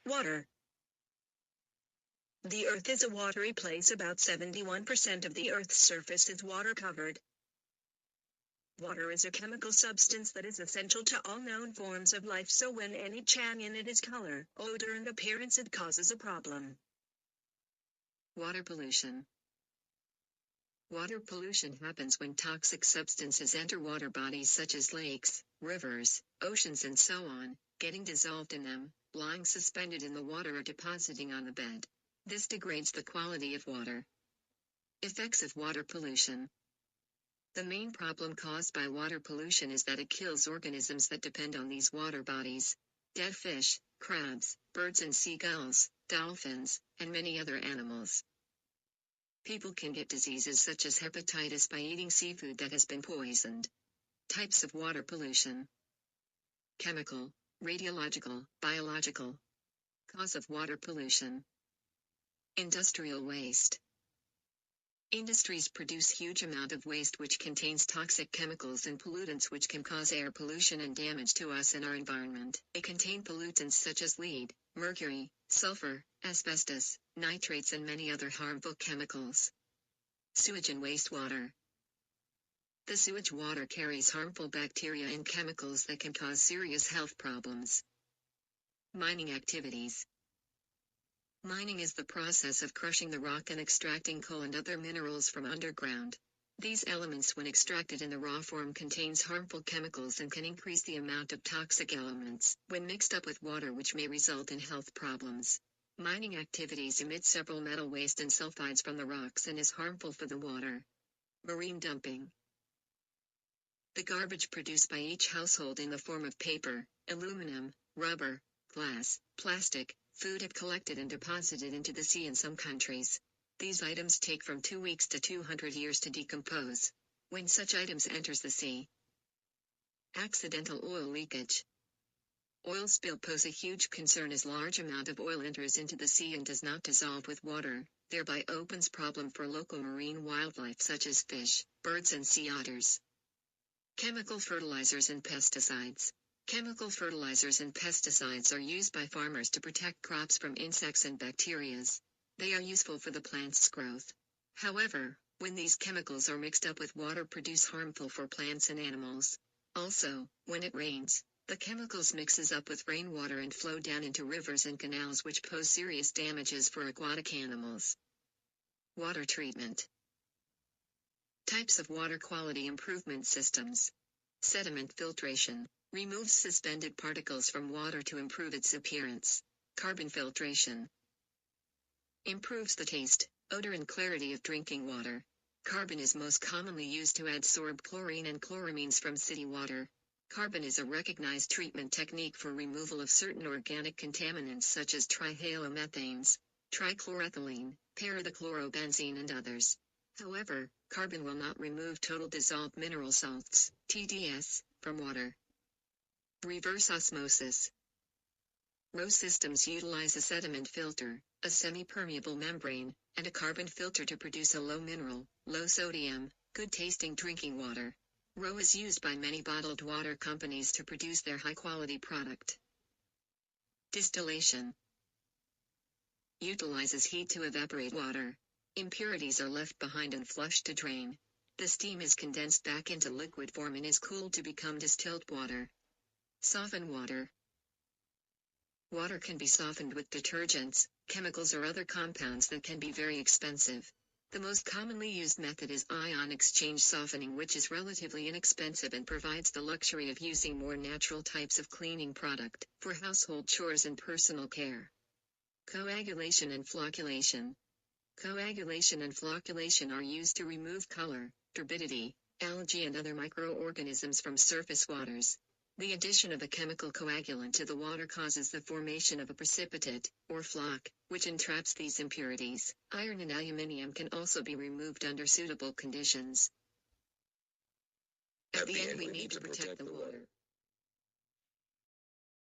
Water. The Earth is a watery place. About 71% of the Earth's surface is water-covered. Water is a chemical substance that is essential to all known forms of life, so when any change in its color, odor and appearance, it causes a problem. Water pollution. Water pollution happens when toxic substances enter water bodies such as lakes, rivers, oceans and so on, getting dissolved in them, lying suspended in the water or depositing on the bed. This degrades the quality of water. Effects of water pollution. The main problem caused by water pollution is that it kills organisms that depend on these water bodies. Dead fish, crabs, birds and seagulls, dolphins, and many other animals. People can get diseases such as hepatitis by eating seafood that has been poisoned. Types of water pollution. Chemical, radiological, biological. Cause of water pollution. Industrial waste. Industries produce huge amount of waste which contains toxic chemicals and pollutants which can cause air pollution and damage to us and our environment. They contain pollutants such as lead, mercury, sulfur, asbestos, nitrates and many other harmful chemicals. Sewage and wastewater. The sewage water carries harmful bacteria and chemicals that can cause serious health problems. Mining activities. Mining is the process of crushing the rock and extracting coal and other minerals from underground. These elements when extracted in the raw form contains harmful chemicals and can increase the amount of toxic elements when mixed up with water, which may result in health problems. Mining activities emit several metal waste and sulfides from the rocks and is harmful for the water. Marine dumping. The garbage produced by each household in the form of paper, aluminum, rubber, glass, plastic, food have collected and deposited into the sea in some countries. These items take from 2 weeks to 200 years to decompose. When such items enters the sea. Accidental oil leakage. Oil spill pose a huge concern as large amount of oil enters into the sea and does not dissolve with water, thereby opens problem for local marine wildlife such as fish, birds and sea otters. Chemical fertilizers and pesticides. Chemical fertilizers and pesticides are used by farmers to protect crops from insects and bacteria. They are useful for the plant's growth. However, when these chemicals are mixed up with water, produce harmful for plants and animals. Also, when it rains, the chemicals mixes up with rainwater and flow down into rivers and canals, which pose serious damages for aquatic animals. Water treatment. Types of water quality improvement systems. Sediment filtration. Removes suspended particles from water to improve its appearance. Carbon filtration. Improves the taste, odor and clarity of drinking water. Carbon is most commonly used to adsorb chlorine and chloramines from city water. Carbon is a recognized treatment technique for removal of certain organic contaminants such as trihalomethanes, trichloroethylene, para-chlorobenzene and others. However, carbon will not remove total dissolved mineral salts, TDS, from water. Reverse osmosis. RO systems utilize a sediment filter, a semi-permeable membrane, and a carbon filter to produce a low mineral, low sodium, good-tasting drinking water. RO is used by many bottled water companies to produce their high-quality product. Distillation. Utilizes heat to evaporate water. Impurities are left behind and flushed to drain. The steam is condensed back into liquid form and is cooled to become distilled water. Soften water. Water can be softened with detergents, chemicals or other compounds that can be very expensive. The most commonly used method is ion exchange softening, which is relatively inexpensive and provides the luxury of using more natural types of cleaning product for household chores and personal care. Coagulation and flocculation. Coagulation and flocculation are used to remove color, turbidity, algae and other microorganisms from surface waters. The addition of a chemical coagulant to the water causes the formation of a precipitate, or floc, which entraps these impurities. Iron and aluminium can also be removed under suitable conditions. At the end, we need to protect the water.